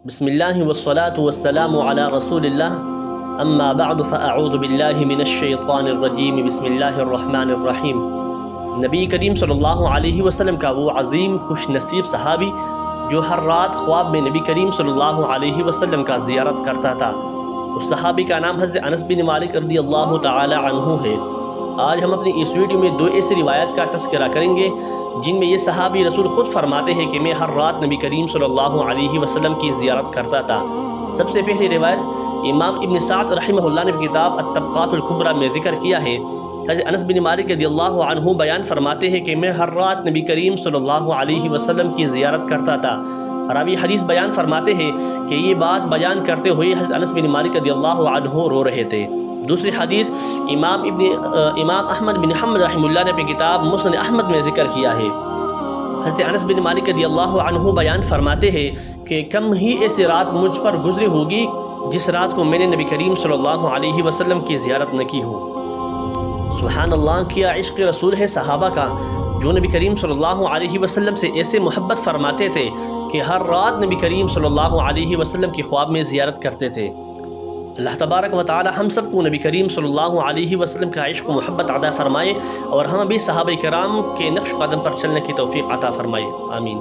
بسم اللہ والصلاة والسلام علی رسول اللہ اما بعد فاعوذ باللہ من الشیطان الرجیم بسم اللہ الرحمن الرحیم۔ نبی کریم صلی اللہ علیہ وسلم کا وہ عظیم خوش نصیب صحابی جو ہر رات خواب میں نبی کریم صلی اللہ علیہ وسلم کا زیارت کرتا تھا، اس صحابی کا نام حضرت انس بن مالک رضی اللہ تعالی عنہ ہے۔ آج ہم اپنی اس ویڈیو میں دو ایسی روایت کا تذکرہ کریں گے جن میں یہ صحابی رسول خود فرماتے ہیں کہ میں ہر رات نبی کریم صلی اللہ علیہ وسلم کی زیارت کرتا تھا۔ سب سے پہلی روایت امام ابن سعد رحمہ اللہ نے کتاب الطبقات الکبریٰ میں ذکر کیا ہے۔ حضرت انس بن مالک رضی اللہ عنہ بیان فرماتے ہیں کہ میں ہر رات نبی کریم صلی اللہ علیہ وسلم کی زیارت کرتا تھا۔ راوی حدیث بیان فرماتے ہیں کہ یہ بات بیان کرتے ہوئے حضرت انس بن مالک رضی اللہ عنہ رو رہے تھے۔ دوسری حدیث امام احمد بن حنبل رحمہ اللہ نے اپنی کتاب مسند احمد میں ذکر کیا ہے۔ حضرت انس بن مالک رضی اللہ عنہ بیان فرماتے ہیں کہ کم ہی ایسی رات مجھ پر گزری ہوگی جس رات کو میں نے نبی کریم صلی اللہ علیہ وسلم کی زیارت نہ کی ہو۔ سبحان اللہ، کیا عشق رسول ہے صحابہ کا جو نبی کریم صلی اللہ علیہ وسلم سے ایسے محبت فرماتے تھے کہ ہر رات نبی کریم صلی اللہ علیہ وسلم کی خواب میں زیارت کرتے تھے۔ اللہ تبارک و تعالی ہم سب کو نبی کریم صلی اللہ علیہ وسلم کا عشق و محبت عطا فرمائے اور ہم بھی صحابہ کرام کے نقش قدم پر چلنے کی توفیق عطا فرمائے، آمین۔